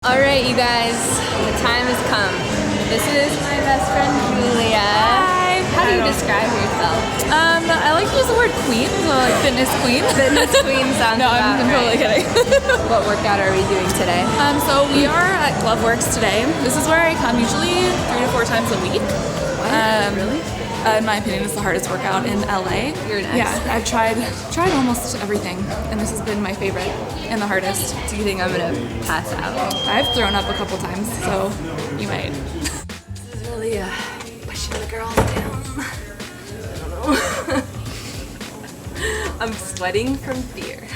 Alright, you guys, the time has come. This is my best friend, Julia. Hi. How do you describe yourself? I like to use the word queen, so like fitness queen. Fitness queen sounds No, about I'm totally right. kidding. What workout are we doing today? So we are at Gloveworx today. This is where I come usually 3 to 4 times a week. Really? In my opinion, it's the hardest workout in LA. You're an expert. Yeah, I've tried almost everything, and this has been my favorite and the hardest. Do you think I'm gonna pass out? I've thrown up a couple times, so you might. This is really pushing the girls down. I don't know. I'm sweating from fear.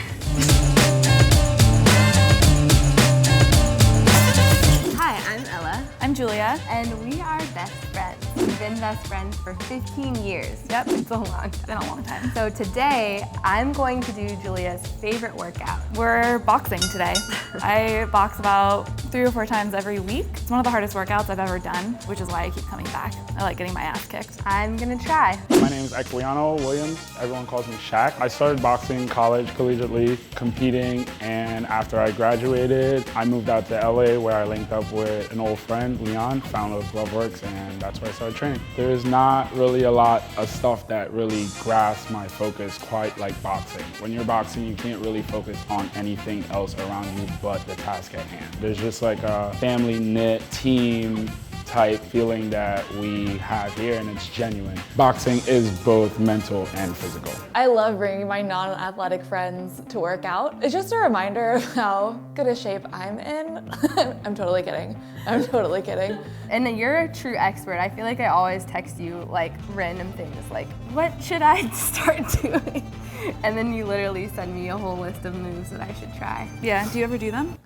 Hi, I'm Ella. I'm Julia. And we are best friends. We've been best friends for 15 years. Yep, it's a long time. It's been a long time. So today, I'm going to do Julia's favorite workout. We're boxing today. I box about 3 or 4 times every week. It's one of the hardest workouts I've ever done, which is why I keep coming back. I like getting my ass kicked. I'm gonna try. My name is Yevhenii Williams. Everyone calls me Shaq. I started boxing in college, collegiately, competing, and after I graduated, I moved out to LA where I linked up with an old friend, Leon, founder of Gloveworx, and that's where I started training. There's not really a lot of stuff that really grasps my focus quite like boxing. When you're boxing, you can't really focus on anything else around you but the task at hand. There's just like a family knit team type feeling that we have here, and it's genuine. Boxing is both mental and physical. I love bringing my non-athletic friends to work out. It's just a reminder of how good a shape I'm in. I'm totally kidding. I'm totally kidding. And you're a true expert. I feel like I always text you like random things like, what should I start doing? And then you literally send me a whole list of moves that I should try. Yeah, do you ever do them?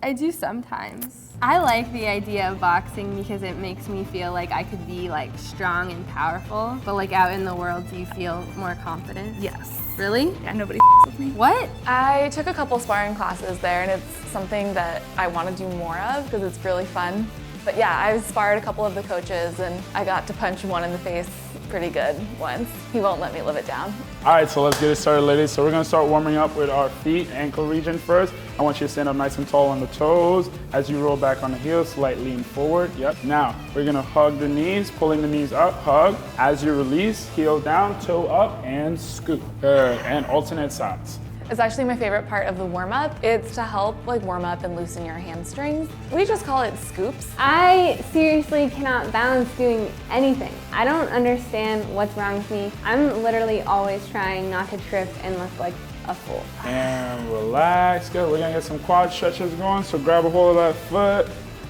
I do sometimes. I like the idea of boxing because it makes me feel like I could be like strong and powerful, but like out in the world, do you feel more confident? Yes. Really? Yeah, nobody with me. What? I took a couple sparring classes there, and it's something that I want to do more of because it's really fun. But yeah, I sparred a couple of the coaches, and I got to punch one in the face pretty good once. He won't let me live it down. All right, so let's get it started, ladies. So we're gonna start warming up with our feet, ankle region first. I want you to stand up nice and tall on the toes. As you roll back on the heels, slightly lean forward. Yep. Now, we're gonna hug the knees, pulling the knees up, hug. As you release, heel down, toe up, and scoop. Good, and alternate sides. It's actually my favorite part of the warm-up. It's to help like warm up and loosen your hamstrings. We just call it scoops. I seriously cannot balance doing anything. I don't understand what's wrong with me. I'm literally always trying not to trip and look like a fool. And relax, good. We're gonna get some quad stretches going, so grab a hold of that foot,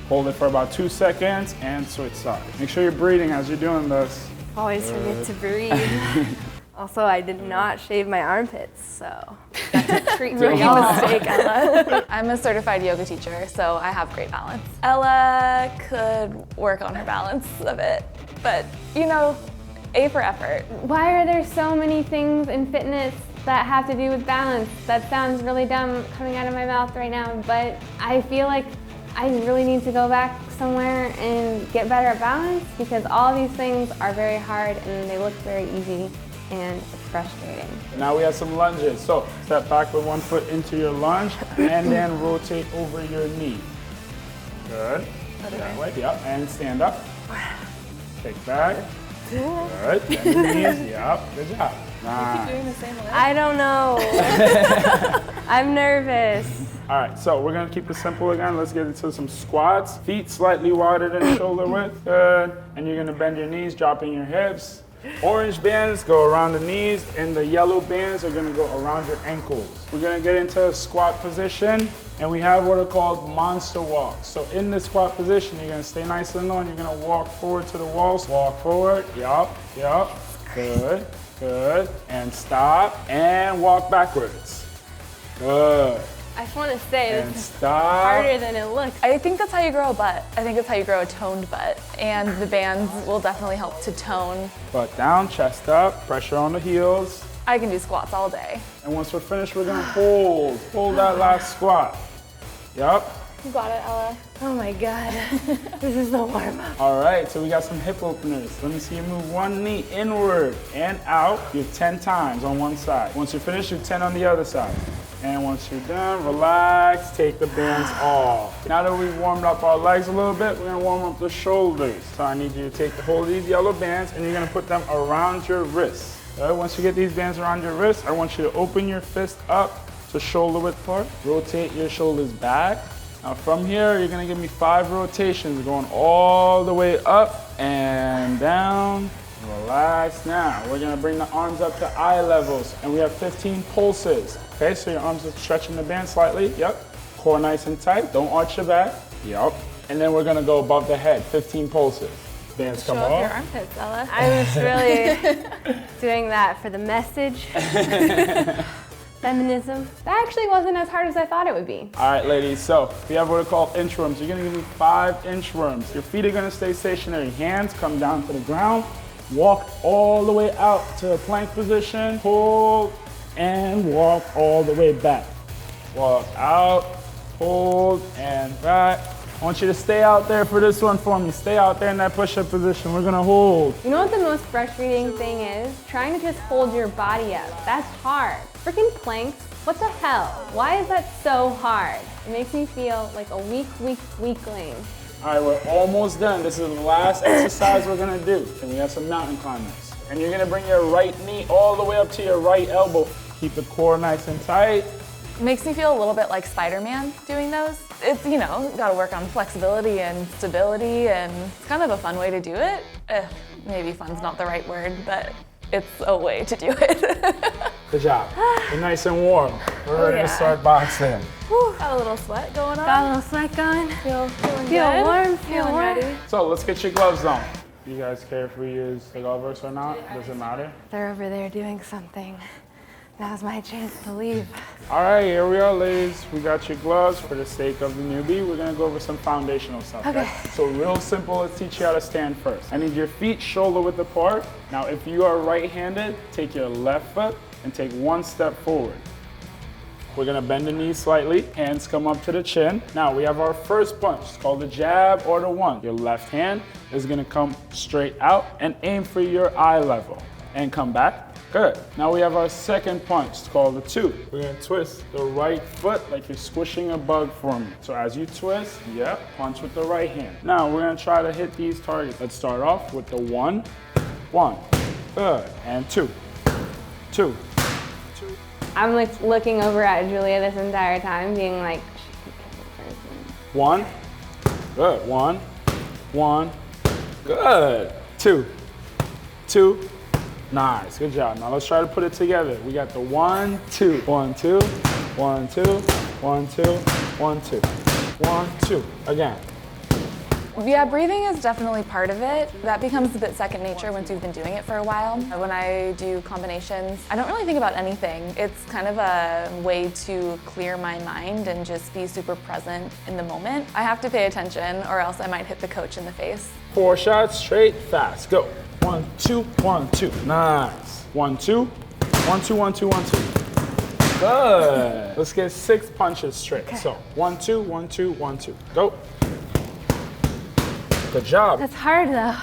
hold it for about 2 seconds, and switch sides. Make sure you're breathing as you're doing this. Always forget to breathe. Also, I did not shave my armpits, so that's a treat for y'all. Mistake, Ella. I'm a certified yoga teacher, so I have great balance. Ella could work on her balance a bit, but you know, A for effort. Why are there so many things in fitness that have to do with balance? That sounds really dumb coming out of my mouth right now, but I feel like I really need to go back somewhere and get better at balance because all these things are very hard and they look very easy. And it's frustrating. Now we have some lunges. So step back with one foot into your lunge and then rotate over your knee. Good. That way. Yep. And stand up. Take back. Good. Bend the knees. Yep. Good job. Nice. Doing the same way. I don't know. I'm nervous. All right, so we're gonna keep it simple again. Let's get into some squats. Feet slightly wider than shoulder width. Good. And you're gonna bend your knees, dropping your hips. Orange bands go around the knees, and the yellow bands are gonna go around your ankles. We're gonna get into a squat position, and we have what are called monster walks. So in this squat position, you're gonna stay nice and low, and you're gonna walk forward to the walls. Walk forward, yup. Good, good. And stop, and walk backwards. Good. I just want to say And this is stop. harder than it looks. I think that's how you grow a butt. I think it's how you grow a toned butt. And the bands will definitely help to tone. Butt down, chest up, pressure on the heels. I can do squats all day. And once we're finished, we're gonna hold that last squat. Yup. You got it, Ella. Oh my God, this is the warm-up. All right, so we got some hip openers. Let me see you move one knee inward and out. You have 10 times on one side. Once you're finished, you 10 on the other side. And once you're done, relax, take the bands off. Now that we've warmed up our legs a little bit, we're gonna warm up the shoulders. So I need you to take hold of these yellow bands and you're gonna put them around your wrists. All right, once you get these bands around your wrist, I want you to open your fist up to shoulder width apart. Rotate your shoulders back. Now from here, you're gonna give me 5 rotations going all the way up and down. Relax. Now, we're gonna bring the arms up to eye levels and we have 15 pulses. Okay, so your arms are stretching the band slightly. Yep. Core nice and tight. Don't arch your back. Yep. And then we're gonna go above the head, 15 pulses. Bands come off. Show off your armpits, Ella. I was really doing that for the message. Feminism. That actually wasn't as hard as I thought it would be. All right, ladies, so we have what are called inchworms. You're gonna give me 5 inchworms. Your feet are gonna stay stationary. Hands come down to the ground. Walk all the way out to a plank position. Hold and walk all the way back. Walk out, hold and back. I want you to stay out there for this one for me. Stay out there in that push-up position. We're gonna hold. You know what the most frustrating thing is? Trying to just hold your body up. That's hard. Freaking planks, what the hell? Why is that so hard? It makes me feel like a weakling. All right, we're almost done. This is the last exercise we're gonna do. And we have some mountain climbers. And you're gonna bring your right knee all the way up to your right elbow. Keep the core nice and tight. It makes me feel a little bit like Spider-Man doing those. It's, you know, gotta work on flexibility and stability, and it's kind of a fun way to do it. Maybe fun's not the right word, but it's a way to do it. Good job. You're nice and warm. We're ready to start boxing. Got a little sweat going on. Got a little sweat going. Feeling Feel good. warm, Feeling ready. So let's get your gloves on. You guys care if we use the Gloveworx or not? Does it matter? They're over there doing something. Now's my chance to leave. All right, here we are, ladies. We got your gloves. For the sake of the newbie, we're gonna go over some foundational stuff. Okay. So real simple, let's teach you how to stand first. I need your feet shoulder width apart. Now, if you are right-handed, take your left foot and take 1 step forward. We're gonna bend the knees slightly, hands come up to the chin. Now we have our first punch, it's called the jab or the 1. Your left hand is gonna come straight out and aim for your eye level and come back. Good. Now we have our second punch, it's called the 2. We're gonna twist the right foot like you're squishing a bug for me. So as you twist, punch with the right hand. Now we're gonna try to hit these targets. Let's start off with the 1, 1, good, and 2, 2. I'm like looking over at Julia this entire time, being like, 1, good, 1, 1, good, 2, 2, nice, good job. Now let's try to put it together. We got the 1, 2, 1, 2, 1, 2, 1, 2, 1, 2, 1, 2, again. Yeah, breathing is definitely part of it. That becomes a bit second nature once you've been doing it for a while. When I do combinations, I don't really think about anything. It's kind of a way to clear my mind and just be super present in the moment. I have to pay attention or else I might hit the coach in the face. 4 shots, straight, fast, go. 1, 2, 1, 2, nice. 1, 2, 1, 2, 1, 2, 1, 2. Good. Let's get 6 punches straight. Okay. So 1, 2, 1, 2, 1, 2, go. Good job. that's hard though.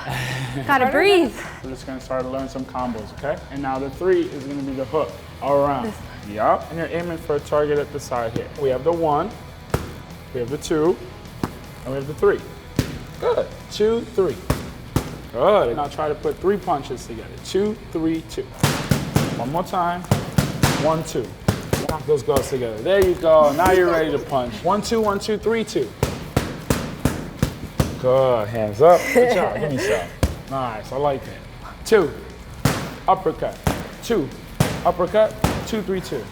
Gotta breathe. We're just gonna start to learn some combos, okay? And now the 3 is gonna be the hook around. Yup. And you're aiming for a target at the side here. We have the 1, we have the 2, and we have the 3. Good. 2, 3. Good. Now try to put 3 punches together. 2, 3, 2. One more time. 1, 2. Knock those gloves together. There you go. Now you're ready to punch. 1, 2, 1, 2, 3, 2. Good. Hands up. Good job. Give me some. Nice. I like it. 2. Uppercut. 2. Uppercut. 2, 3, 2.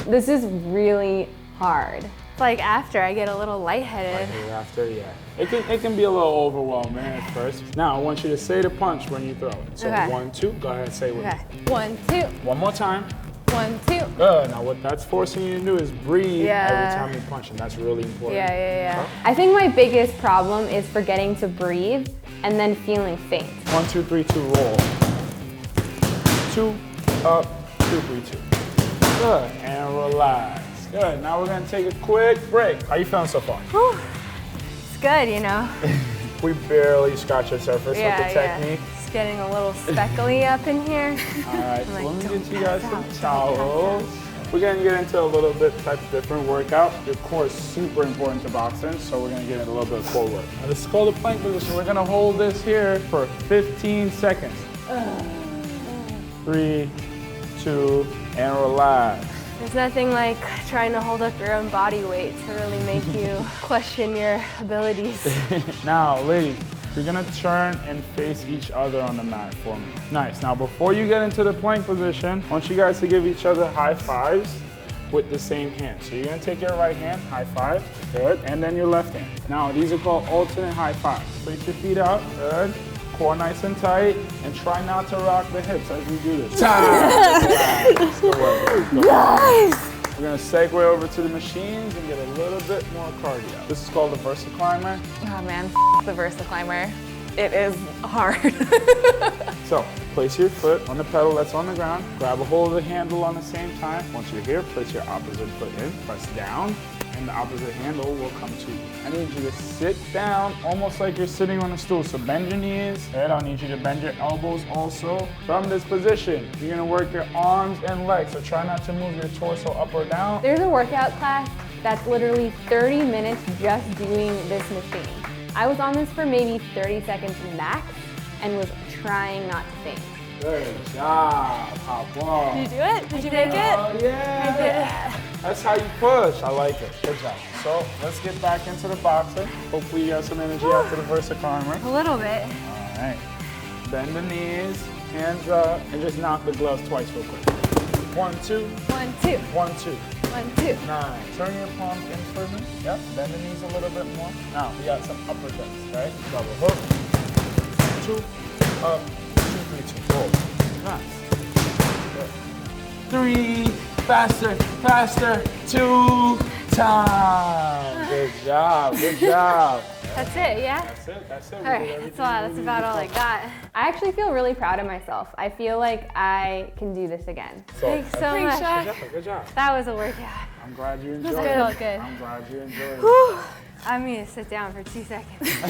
This is really hard. It's like after I get a little lightheaded. Right after, yeah. It can be a little overwhelming at first. Now I want you to say the punch when you throw it. So 1, 2. Go ahead and say it with me. 1, 2. One more time. 1, 2. Good. Now what that's forcing you to do is breathe every time you punch, and that's really important. Yeah. I think my biggest problem is forgetting to breathe and then feeling faint. 1, 2, 3, 2, roll. 2, up, 2, 3, 2. Good. And relax. Good. Now we're gonna take a quick break. How you feeling so far? Whew. It's good, you know. We barely scratched the surface with the technique. It's getting a little speckly up in here. All right, so let me get you guys some towels. we're gonna get into a little bit type of different workout. Your core is super important to boxing, so we're gonna get into a little bit of core work. Now, this is called a plank position. We're gonna hold this here for 15 seconds. 3, 2, and relax. There's nothing like trying to hold up your own body weight to really make you question your abilities. Now, ladies, you're gonna turn and face each other on the mat for me. Nice. Now, before you get into the plank position, I want you guys to give each other high fives with the same hand. So you're gonna take your right hand, high five, good, and then your left hand. Now, these are called alternate high fives. Place your feet out, good. Core nice and tight, and try not to rock the hips as we do this. Nice! We're gonna segue over to the machines and get a little bit more cardio. This is called the VersaClimber. Oh man, the VersaClimber. It is hard. So, place your foot on the pedal that's on the ground, grab a hold of the handle on the same time. Once you're here, place your opposite foot in, press down, and the opposite handle will come to you. I need you to sit down almost like you're sitting on a stool. So bend your knees, and I need you to bend your elbows also. From this position, you're gonna work your arms and legs. So try not to move your torso up or down. There's a workout class that's literally 30 minutes just doing this machine. I was on this for maybe 30 seconds max and was trying not to faint. Good job, hop on. Did you do it? Did you make it? Oh yeah! That's how you push. I like it. Good job. So let's get back into the boxing. Hopefully you have some energy after the VersaClimber. A little bit. All right. Bend the knees, hands up, and just knock the gloves twice real quick. 1, 2. 1, 2. 1, 2. 1, 2. Nice. Turn your palms in for me. Yep. Bend the knees a little bit more. Now we got some uppercuts, right? Double hook. 2, up, 2, 3, 2. Hold. Nice. Good. 3, faster, faster, 2, time. Good job, good job. That's it, yeah? That's it. All right, that's about all I got. I actually feel really proud of myself. I feel like I can do this again. Thanks so much. Good job. That was a workout. I'm glad you enjoyed It it. felt good. I'm glad you enjoyed it. I'm gonna sit down for 2 seconds.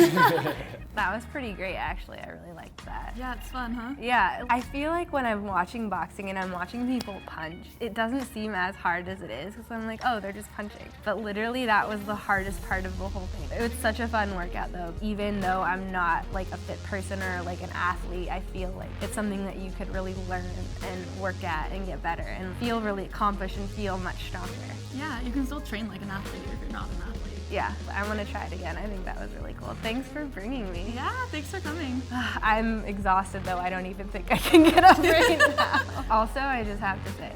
That was pretty great, actually. I really liked that. Yeah, it's fun, huh? Yeah, I feel like when I'm watching boxing and I'm watching people punch, it doesn't seem as hard as it is because I'm like, oh, they're just punching. But literally, that was the hardest part of the whole thing. It was such a fun workout, though. Even though I'm not like a fit person or like an athlete, I feel like it's something that you could really learn and work at and get better and feel really accomplished and feel much stronger. Yeah, you can still train like an athlete if you're not an athlete. Yeah, I want to try it again. I think that was really cool. Thanks for bringing me. Yeah, thanks for coming. I'm exhausted though. I don't even think I can get up right now. Also, I just have to say,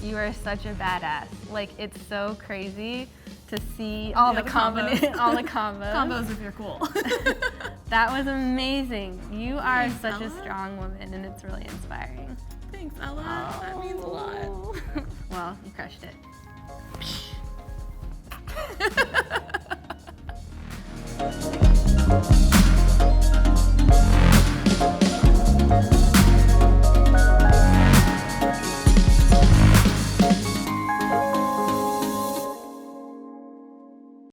you are such a badass. Like, it's so crazy to see all the combos. All the combos. Combos if you're cool. That was amazing. You are Thanks, such a Ella. strong woman and it's really inspiring. Thanks, Ella. That means a lot. Well, you crushed it.